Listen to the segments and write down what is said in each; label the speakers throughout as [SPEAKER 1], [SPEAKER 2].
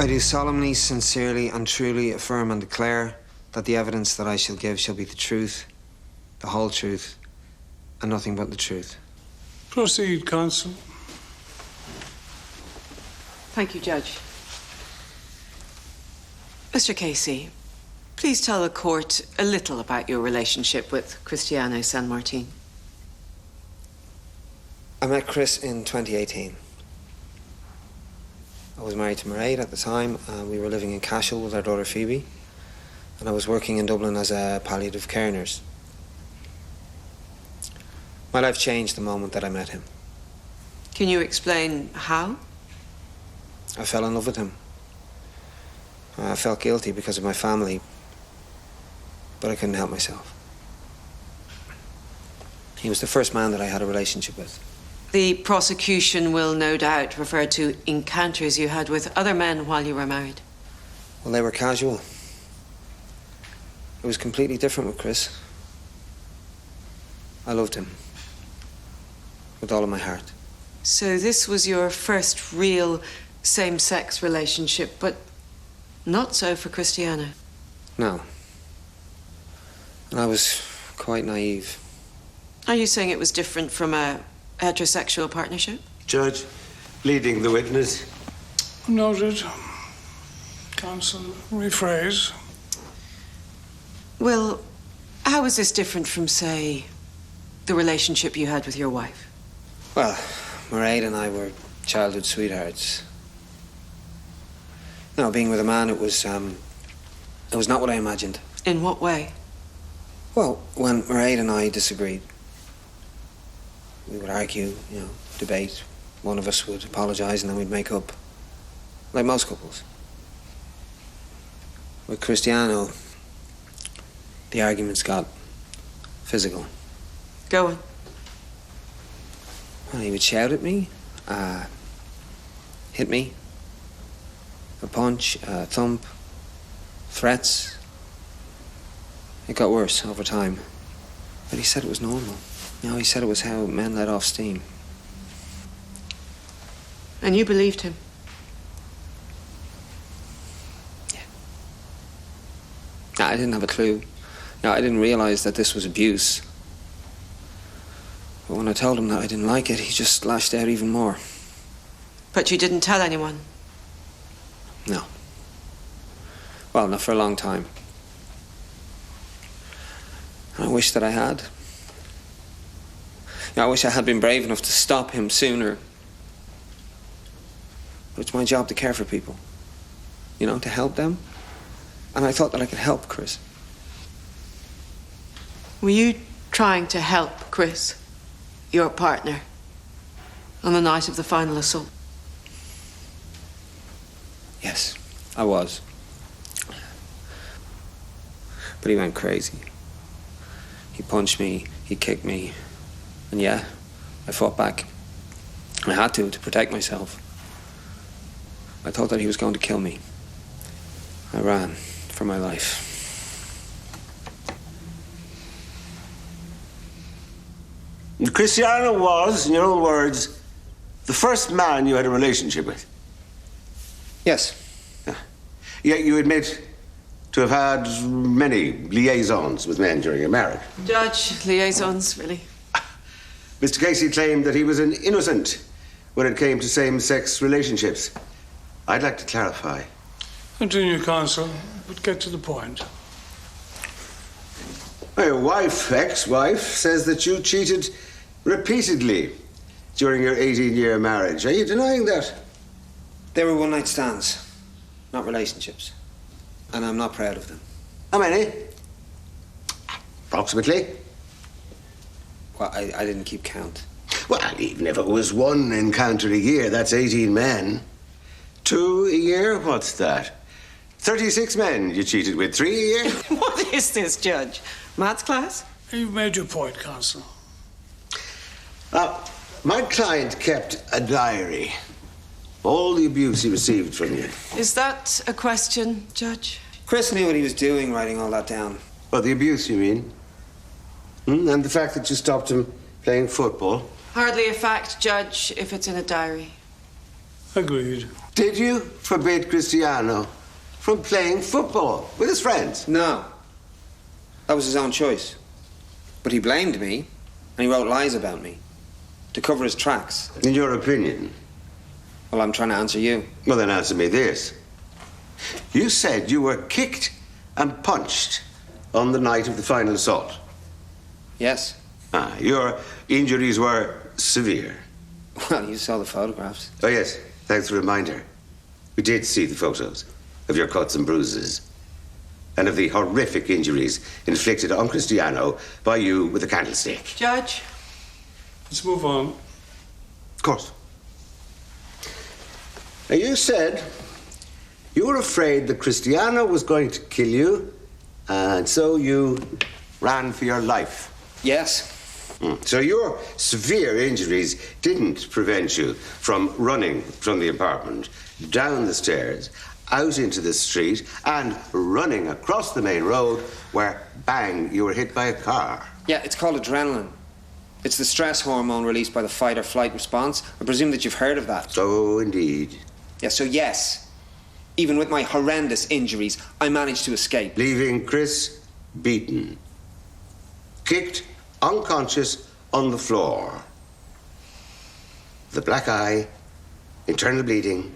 [SPEAKER 1] I do solemnly, sincerely, and truly affirm and declare that the evidence that I shall give shall be the truth, the whole truth, and nothing but the truth.
[SPEAKER 2] Proceed, counsel.
[SPEAKER 3] Thank you, Judge. Mr. Casey, please tell the court a little about your relationship with Cristiano San Martin.
[SPEAKER 1] I met Chris in 2018. I was married to Mairead at the time, and we were living in Cashel with our daughter Phoebe, and I was working in Dublin as a palliative care nurse. My life changed the moment that I met him.
[SPEAKER 3] Can you explain how?
[SPEAKER 1] I fell in love with him. I felt guilty because of my family, but I couldn't help myself. He was the first man that I had a relationship with.
[SPEAKER 3] The prosecution will no doubt refer to encounters you had with other men while you were married.
[SPEAKER 1] Well, they were casual. It was completely different with Chris. I loved him with all of my heart.
[SPEAKER 3] So this was your first real same-sex relationship, but not so for Cristiano.
[SPEAKER 1] No. And I was quite naive.
[SPEAKER 3] Are you saying it was different from a heterosexual partnership?
[SPEAKER 4] Judge, leading the witness.
[SPEAKER 2] Noted. Counsel, rephrase.
[SPEAKER 3] Well, how is this different from, say, the relationship you had with your wife?
[SPEAKER 1] Well, Mairead and I were childhood sweethearts. No, being with a man, it was not what I imagined.
[SPEAKER 3] In what way?
[SPEAKER 1] Well, when Mairead and I disagreed, we would argue, debate. One of us would apologise and then we'd make up. Like most couples. With Cristiano, the arguments got physical.
[SPEAKER 3] Go on.
[SPEAKER 1] Well, he would shout at me, hit me, a punch, a thump, threats. It got worse over time. But he said it was normal. He said it was how men let off steam.
[SPEAKER 3] And you believed him?
[SPEAKER 1] Yeah. I didn't have a clue. I didn't realise that this was abuse. But when I told him that I didn't like it, he just lashed out even more.
[SPEAKER 3] But you didn't tell anyone?
[SPEAKER 1] No. Well, not for a long time. I wish that I had. I wish I had been brave enough to stop him sooner. But it's my job to care for people. To help them. And I thought that I could help Chris.
[SPEAKER 3] Were you trying to help Chris, your partner, on the night of the final assault?
[SPEAKER 1] Yes, I was. But he went crazy. He punched me, he kicked me. And yeah, I fought back. I had to protect myself. I thought that he was going to kill me. I ran for my life.
[SPEAKER 4] Cristiano was, in your own words, the first man you had a relationship with.
[SPEAKER 1] Yes.
[SPEAKER 4] Yet you admit to have had many liaisons with men during your marriage.
[SPEAKER 3] Judge, liaisons, really?
[SPEAKER 4] Mr. Casey claimed that he was an innocent when it came to same-sex relationships. I'd like to clarify.
[SPEAKER 2] Continue, counsel, but get to the point.
[SPEAKER 4] My wife, ex-wife, says that you cheated repeatedly during your 18-year marriage. Are you denying that?
[SPEAKER 1] They were one-night stands, not relationships. And I'm not proud of them.
[SPEAKER 4] How many? Approximately?
[SPEAKER 1] Well, I didn't keep count.
[SPEAKER 4] Well, even if it was one encounter a year, that's 18 men. 2 a year? What's that? 36 men you cheated with. 3 a year?
[SPEAKER 3] What is this, Judge? Maths class?
[SPEAKER 2] You've made your point, counsel.
[SPEAKER 4] My client kept a diary. All the abuse he received from you.
[SPEAKER 3] Is that a question, Judge?
[SPEAKER 1] Chris knew what he was doing, writing all that down.
[SPEAKER 4] Well, the abuse, you mean? And the fact that you stopped him playing football?
[SPEAKER 3] Hardly a fact, Judge, if it's in a diary.
[SPEAKER 2] Agreed.
[SPEAKER 4] Did you forbid Cristiano from playing football with his friends?
[SPEAKER 1] No. That was his own choice. But he blamed me, and he wrote lies about me to cover his tracks.
[SPEAKER 4] In your opinion?
[SPEAKER 1] Well, I'm trying to answer you.
[SPEAKER 4] Well, then answer me this. You said you were kicked and punched on the night of the final assault.
[SPEAKER 1] Yes.
[SPEAKER 4] Your injuries were severe.
[SPEAKER 1] Well, you saw the photographs.
[SPEAKER 4] Oh, yes. Thanks for the reminder. We did see the photos of your cuts and bruises and of the horrific injuries inflicted on Cristiano by you with a candlestick.
[SPEAKER 3] Judge?
[SPEAKER 2] Let's move on.
[SPEAKER 4] Of course. Now, you said you were afraid that Cristiano was going to kill you, and so you ran for your life.
[SPEAKER 1] Yes.
[SPEAKER 4] So your severe injuries didn't prevent you from running from the apartment, down the stairs, out into the street, and running across the main road where, bang, you were hit by a car.
[SPEAKER 1] Yeah, it's called adrenaline. It's the stress hormone released by the fight or flight response. I presume that you've heard of that.
[SPEAKER 4] Oh, indeed.
[SPEAKER 1] Yeah, so yes, even with my horrendous injuries, I managed to escape.
[SPEAKER 4] Leaving Chris beaten, kicked unconscious on the floor. The black eye, internal bleeding,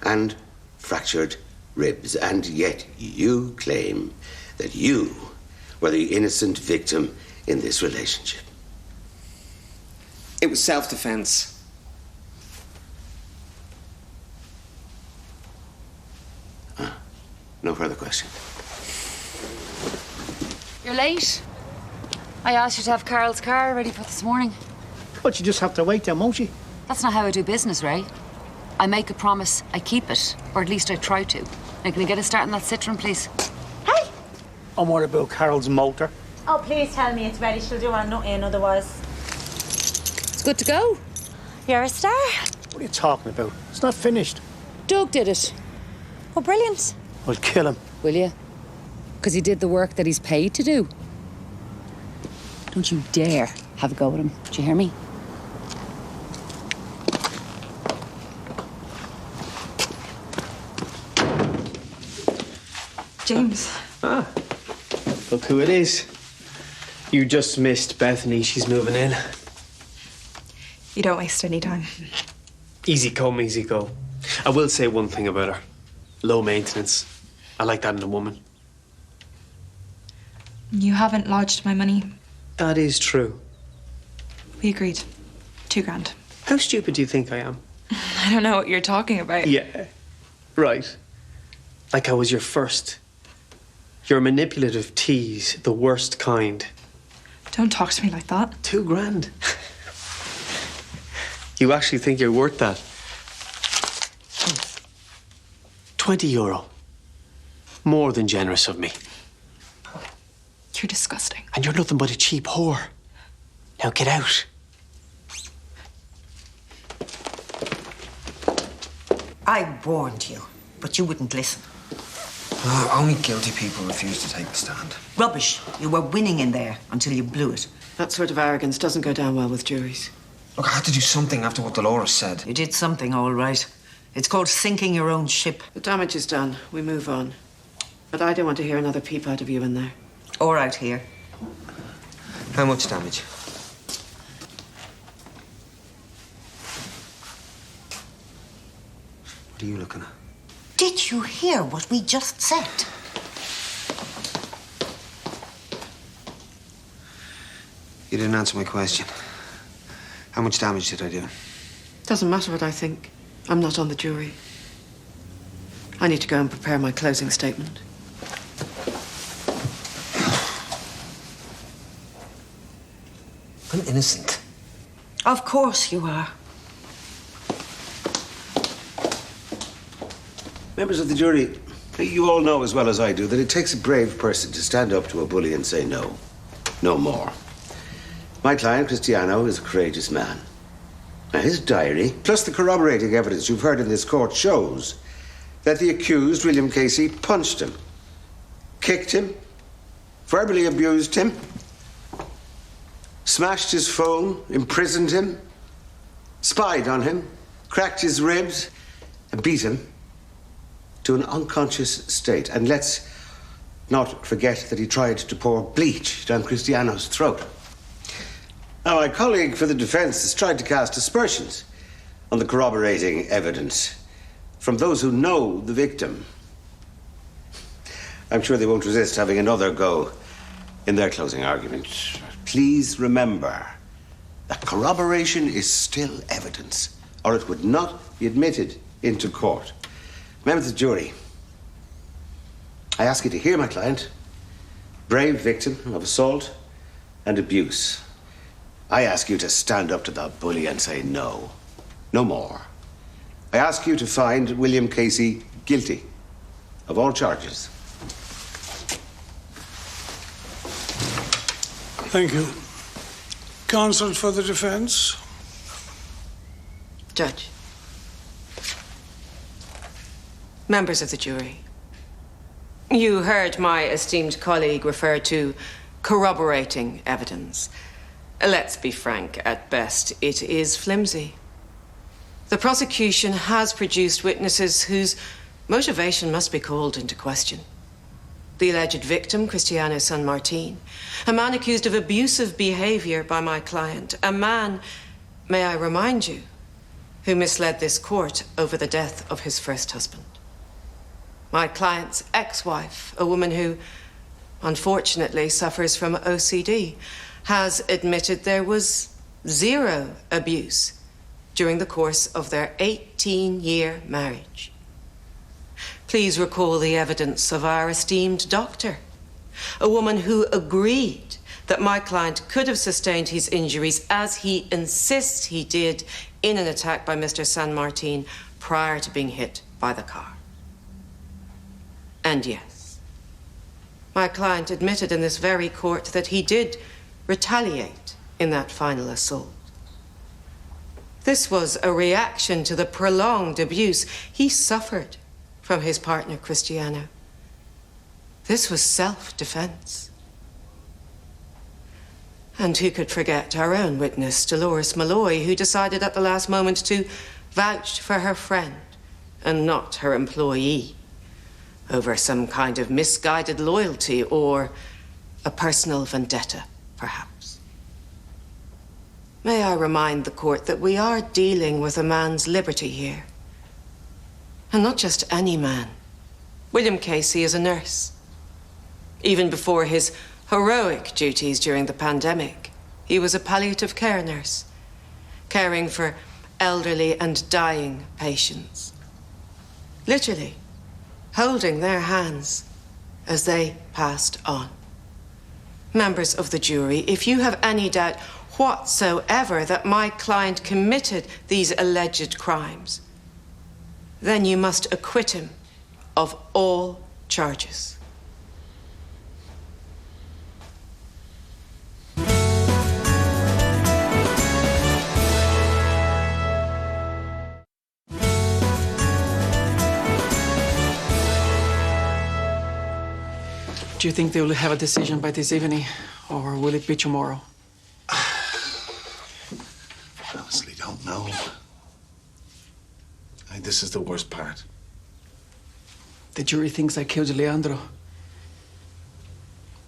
[SPEAKER 4] and fractured ribs. And yet you claim that you were the innocent victim in this relationship.
[SPEAKER 1] It was self-defense.
[SPEAKER 4] No further question.
[SPEAKER 5] You're late. I asked you to have Carol's car ready for this morning.
[SPEAKER 6] But you just have to wait then, won't you?
[SPEAKER 5] That's not how I do business, Ray. I make a promise, I keep it, or at least I try to. Now, can I get a start on that Citroen, please?
[SPEAKER 7] Hey!
[SPEAKER 6] And what about Carol's motor?
[SPEAKER 7] Oh, please tell me it's ready. She'll do her nothing otherwise.
[SPEAKER 5] It's good to go.
[SPEAKER 7] You're a star.
[SPEAKER 6] What are you talking about? It's not finished.
[SPEAKER 5] Doug did it.
[SPEAKER 7] Oh, brilliant.
[SPEAKER 6] I'll kill him.
[SPEAKER 5] Will you? Because he did the work that he's paid to do. Don't you dare have a go at him. Do you hear me?
[SPEAKER 3] James.
[SPEAKER 8] Look who it is. You just missed Bethany. She's moving in.
[SPEAKER 9] You don't waste any time.
[SPEAKER 8] Easy come, easy go. I will say one thing about her. Low maintenance. I like that in a woman.
[SPEAKER 9] You haven't lodged my money.
[SPEAKER 8] That is true.
[SPEAKER 9] We agreed. $2,000.
[SPEAKER 8] How stupid do you think I am?
[SPEAKER 9] I don't know what you're talking about.
[SPEAKER 8] Yeah. Right. Like I was your first. Your manipulative tease, the worst kind.
[SPEAKER 9] Don't talk to me like that.
[SPEAKER 8] $2,000. You actually think you're worth that? €20. More than generous of me.
[SPEAKER 9] You're disgusting.
[SPEAKER 8] And you're nothing but a cheap whore. Now get out.
[SPEAKER 10] I warned you, but you wouldn't listen.
[SPEAKER 1] Only guilty people refuse to take the stand.
[SPEAKER 10] Rubbish. You were winning in there until you blew it.
[SPEAKER 3] That sort of arrogance doesn't go down well with juries.
[SPEAKER 1] Look, I had to do something after what Dolores said.
[SPEAKER 10] You did something, all right. It's called sinking your own ship.
[SPEAKER 3] The damage is done. We move on. But I don't want to hear another peep out of you in there.
[SPEAKER 10] Or out here.
[SPEAKER 1] How much damage? What are you looking at?
[SPEAKER 10] Did you hear what we just said?
[SPEAKER 1] You didn't answer my question. How much damage did I do?
[SPEAKER 3] Doesn't matter what I think. I'm not on the jury. I need to go and prepare my closing statement.
[SPEAKER 1] I'm innocent.
[SPEAKER 10] Of course you are.
[SPEAKER 4] Members of the jury, you all know as well as I do that it takes a brave person to stand up to a bully and say no. No more. My client, Cristiano, is a courageous man. Now, his diary, plus the corroborating evidence you've heard in this court, shows that the accused, William Casey, punched him, kicked him, verbally abused him, smashed his phone, imprisoned him, spied on him, cracked his ribs, beaten to an unconscious state. And let's not forget that he tried to pour bleach down Cristiano's throat. Now, my colleague for the defense has tried to cast aspersions on the corroborating evidence from those who know the victim. I'm sure they won't resist having another go in their closing argument. Please remember that corroboration is still evidence, or it would not be admitted into court. Members of the jury, I ask you to hear my client, brave victim of assault and abuse. I ask you to stand up to that bully and say no. No more. I ask you to find William Casey guilty of all charges.
[SPEAKER 2] Thank you. Counsel for the defense.
[SPEAKER 3] Judge. Members of the jury. You heard my esteemed colleague refer to corroborating evidence. Let's be frank, at best, it is flimsy. The prosecution has produced witnesses whose motivation must be called into question. The alleged victim, Cristiano San Martin, a man accused of abusive behavior by my client, a man, may I remind you, who misled this court over the death of his first husband. My client's ex-wife, a woman who, unfortunately, suffers from OCD, has admitted there was zero abuse during the course of their 18-year marriage. Please recall the evidence of our esteemed doctor, a woman who agreed that my client could have sustained his injuries, as he insists he did, in an attack by Mr. San Martin prior to being hit by the car. And yes, my client admitted in this very court that he did retaliate in that final assault. This was a reaction to the prolonged abuse he suffered from his partner, Cristiano. This was self-defense. And who could forget our own witness, Dolores Malloy, who decided at the last moment to vouch for her friend and not her employee over some kind of misguided loyalty or a personal vendetta, perhaps. May I remind the court that we are dealing with a man's liberty here. And not just any man. William Casey is a nurse. Even before his heroic duties during the pandemic, he was a palliative care nurse, caring for elderly and dying patients. Literally, holding their hands as they passed on. Members of the jury, if you have any doubt whatsoever that my client committed these alleged crimes, then you must acquit him of all charges.
[SPEAKER 11] Do you think they will have a decision by this evening, or will it be tomorrow?
[SPEAKER 12] I honestly don't know. This is the worst part.
[SPEAKER 11] The jury thinks I killed Leandro.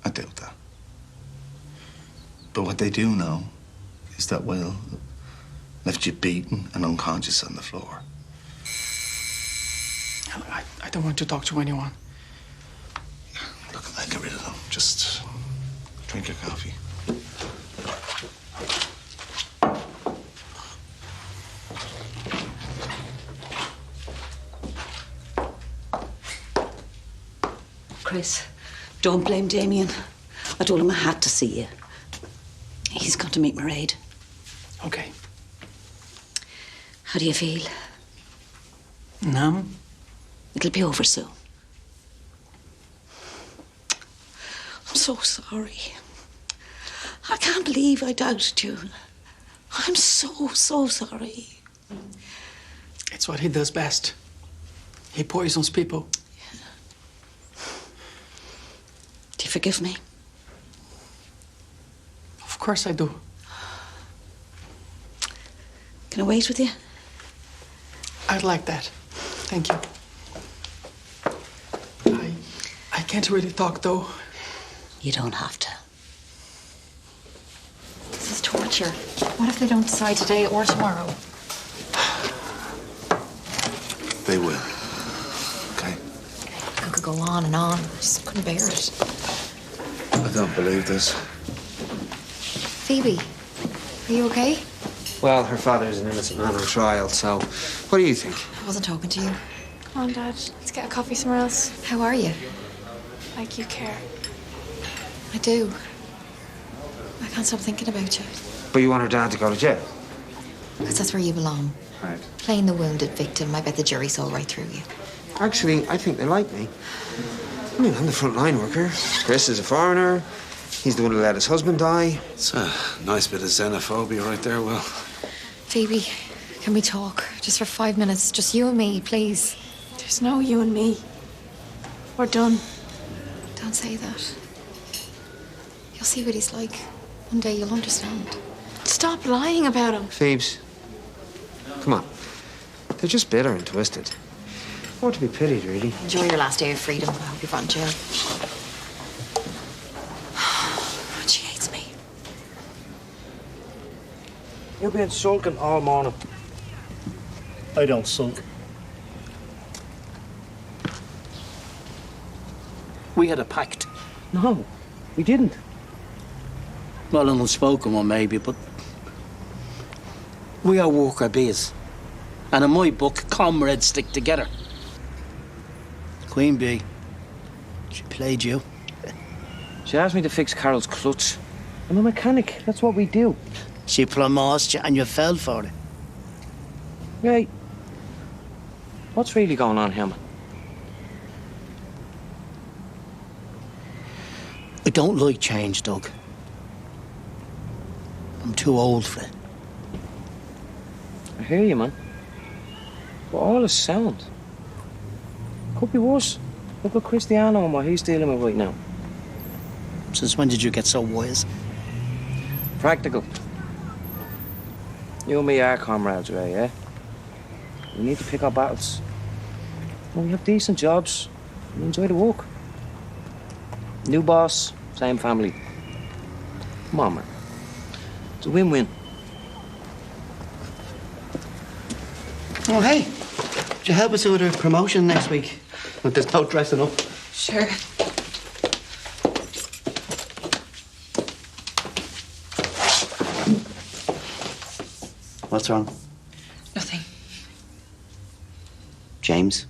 [SPEAKER 12] I doubt that. But what they do know is that Will left you beaten and unconscious on the floor.
[SPEAKER 11] I don't want to talk to anyone.
[SPEAKER 12] Look, I'll get rid of them. Just drink your coffee.
[SPEAKER 13] Chris, don't blame Damien. I told him I had to see you. He's got to meet Mairead.
[SPEAKER 11] Okay.
[SPEAKER 13] How do you feel?
[SPEAKER 11] Numb?
[SPEAKER 13] It'll be over soon. I'm so sorry. I can't believe I doubted you. I'm so sorry.
[SPEAKER 11] It's what he does best. He poisons people.
[SPEAKER 13] Do you forgive me?
[SPEAKER 11] Of course I do.
[SPEAKER 13] Can I wait with you?
[SPEAKER 11] I'd like that. Thank you. I can't really talk, though.
[SPEAKER 13] You don't have to.
[SPEAKER 9] This is torture. What if they don't decide today or tomorrow?
[SPEAKER 12] They will. Okay?
[SPEAKER 9] I could go on and on. I just couldn't bear it.
[SPEAKER 12] I don't believe this.
[SPEAKER 9] Phoebe, are you okay?
[SPEAKER 1] Well, her father's an innocent man on trial, so what do you think?
[SPEAKER 9] I wasn't talking to you.
[SPEAKER 14] Come on, Dad. Let's get a coffee somewhere else.
[SPEAKER 9] How are you?
[SPEAKER 14] Like you care.
[SPEAKER 9] I do. I can't stop thinking about you.
[SPEAKER 1] But you want her dad to go to jail?
[SPEAKER 9] Because that's where you belong.
[SPEAKER 1] Right.
[SPEAKER 9] Playing the wounded victim. I bet the jury saw right through you.
[SPEAKER 1] Actually, I think they like me. I mean, I'm the front line worker. Chris is a foreigner. He's the one who let his husband die.
[SPEAKER 15] It's a nice bit of xenophobia right there, Will.
[SPEAKER 9] Phoebe, can we talk? Just for 5 minutes. Just you and me, please.
[SPEAKER 14] There's no you and me. We're done.
[SPEAKER 9] Don't say that. You'll see what he's like. One day you'll understand.
[SPEAKER 14] Stop lying about him.
[SPEAKER 1] Phoebes, come on. They're just bitter and twisted. More to be pitied, really.
[SPEAKER 9] Enjoy your last day of freedom. I hope you're in jail. She hates me.
[SPEAKER 16] You've been sulking all morning.
[SPEAKER 6] I don't sulk. We had a pact.
[SPEAKER 16] No, we didn't.
[SPEAKER 6] Well, an unspoken one, maybe, but we are worker bees. And in my book, comrades stick together. Queen Bee, she played you.
[SPEAKER 16] She asked me to fix Carol's clutch. I'm a mechanic. That's what we do.
[SPEAKER 6] She promised you and you fell for it.
[SPEAKER 16] Right. What's really going on here, man?
[SPEAKER 6] I don't like change, Doug. I'm too old for it.
[SPEAKER 16] I hear you, man. But all is sound. Could be worse. Look at Cristiano and what he's dealing with right now.
[SPEAKER 6] Since when did you get so wise?
[SPEAKER 16] Practical. You and me are comrades, Ray, yeah? We need to pick our battles. When we have decent jobs, we enjoy the work. New boss, same family. Come on, man. It's a win-win.
[SPEAKER 8] Oh, hey. Would you help us with a promotion next week? There's no dressing up.
[SPEAKER 9] Sure.
[SPEAKER 8] What's wrong?
[SPEAKER 9] Nothing.
[SPEAKER 8] James?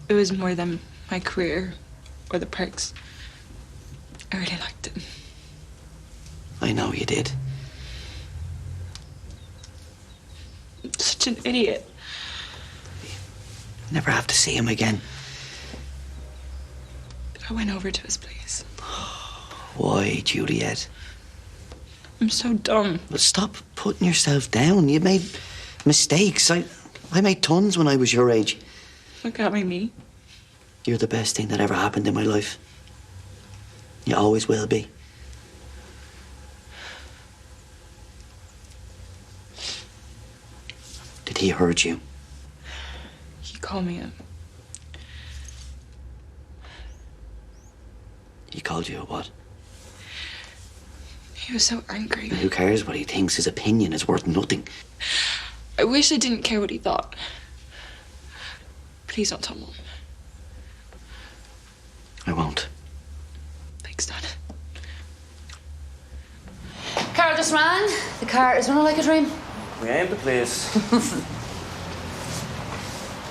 [SPEAKER 9] It was more than my career or the perks. I really liked it.
[SPEAKER 8] I know you did.
[SPEAKER 9] Such an idiot.
[SPEAKER 8] Never have to see him again.
[SPEAKER 9] I went over to his place.
[SPEAKER 8] Why, Juliet?
[SPEAKER 9] I'm so dumb.
[SPEAKER 8] Well, stop putting yourself down. You made mistakes. I made tons when I was your age.
[SPEAKER 9] Look at me.
[SPEAKER 8] You're the best thing that ever happened in my life. You always will be. Did he hurt you?
[SPEAKER 9] He called me in.
[SPEAKER 8] He called you a what?
[SPEAKER 9] He was so angry.
[SPEAKER 8] Who cares what he thinks? His opinion is worth nothing.
[SPEAKER 9] I wish I didn't care what he thought. Please don't tell Mum.
[SPEAKER 8] I won't.
[SPEAKER 9] Thanks, Dad.
[SPEAKER 5] Carol just ran. The car is running like a dream.
[SPEAKER 16] We aim the place.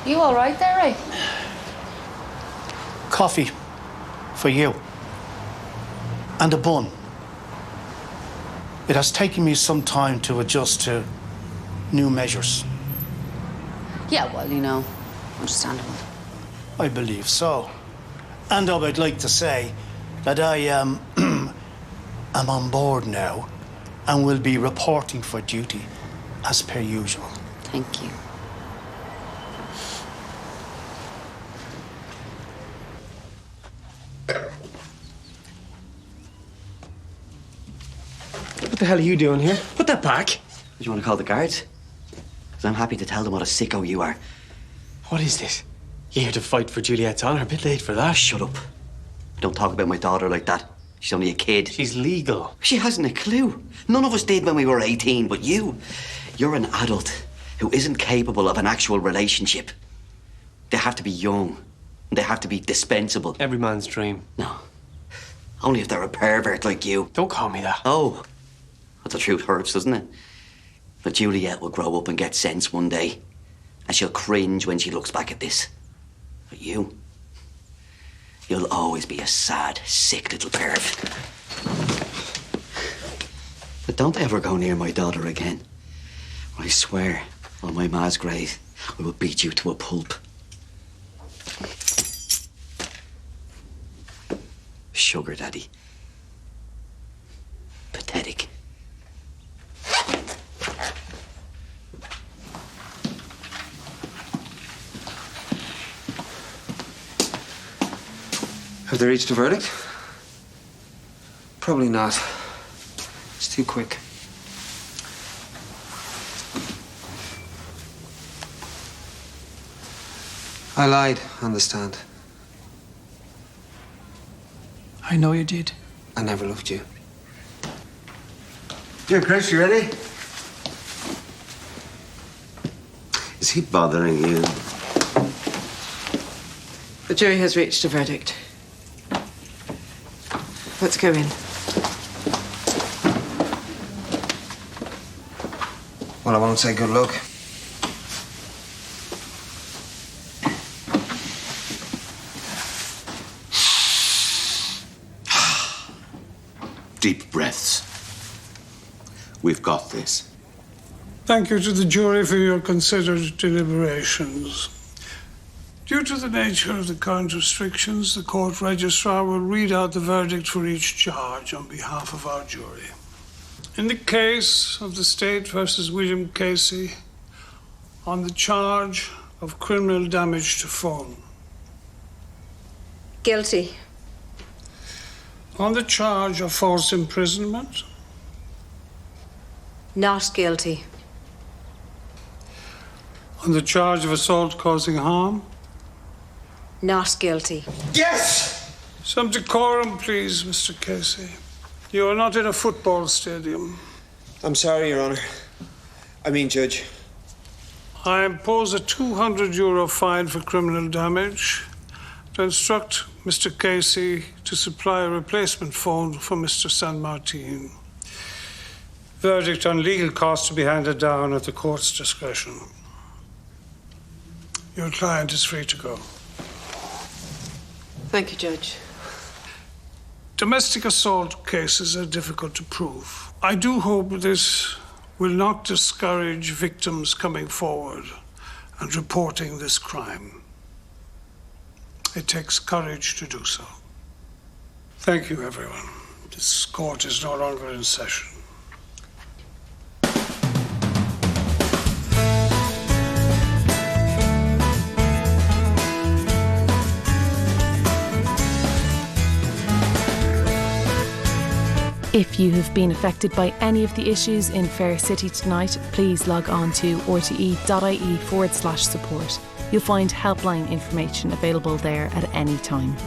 [SPEAKER 5] You all right there, Ray?
[SPEAKER 6] Coffee for you. And a bun. It has taken me some time to adjust to new measures.
[SPEAKER 5] Yeah, well, you know, understandable.
[SPEAKER 6] I believe so. And I would like to say that I am on board now and will be reporting for duty as per usual.
[SPEAKER 5] Thank you.
[SPEAKER 8] What the hell are you doing here? Put that back. Do you want to call the guards?
[SPEAKER 17] Because I'm happy to tell them what a sicko you are.
[SPEAKER 8] What is this? You here to fight for Juliet's honour? A bit late for that.
[SPEAKER 17] Shut up. Don't talk about my daughter like that. She's only a kid.
[SPEAKER 8] She's legal.
[SPEAKER 17] She hasn't a clue. None of us did when we were 18, but you're an adult who isn't capable of an actual relationship. They have to be young. They have to be dispensable.
[SPEAKER 8] Every man's dream.
[SPEAKER 17] No. Only if they're a pervert like you.
[SPEAKER 8] Don't call me that.
[SPEAKER 17] Oh. But the truth hurts, doesn't it? But Juliet will grow up and get sense one day. And she'll cringe when she looks back at this. But you'll always be a sad, sick little perv. But don't ever go near my daughter again. I swear, on my ma's grave, I will beat you to a pulp. Sugar daddy. Pathetic.
[SPEAKER 1] Have they reached a verdict? Probably not. It's too quick. I lied on the stand.
[SPEAKER 11] I know you did.
[SPEAKER 1] I never loved you.
[SPEAKER 4] Here, Chris, you ready? Is he bothering you?
[SPEAKER 3] The jury has reached a verdict. Let's go in.
[SPEAKER 1] Well, I won't say good luck.
[SPEAKER 4] Deep breaths. We've got this.
[SPEAKER 2] Thank you to the jury for your considered deliberations. Due to the nature of the current restrictions, the court registrar will read out the verdict for each charge on behalf of our jury. In the case of the State versus William Casey, on the charge of criminal damage to phone.
[SPEAKER 18] Guilty.
[SPEAKER 2] On the charge of false imprisonment.
[SPEAKER 18] Not guilty.
[SPEAKER 2] On the charge of assault causing harm.
[SPEAKER 18] Not guilty.
[SPEAKER 2] Yes! Some decorum, please, Mr. Casey. You are not in a football stadium.
[SPEAKER 1] I'm sorry, Your Honour. I mean, Judge.
[SPEAKER 2] I impose a €200 fine for criminal damage to instruct Mr. Casey to supply a replacement phone for Mr. San Martin. Verdict on legal costs to be handed down at the court's discretion. Your client is free to go.
[SPEAKER 3] Thank you, Judge.
[SPEAKER 2] Domestic assault cases are difficult to prove. I do hope this will not discourage victims coming forward and reporting this crime. It takes courage to do so. Thank you, everyone. This court is no longer in session.
[SPEAKER 19] If you have been affected by any of the issues in Fair City tonight, please log on to rte.ie/support. You'll find helpline information available there at any time.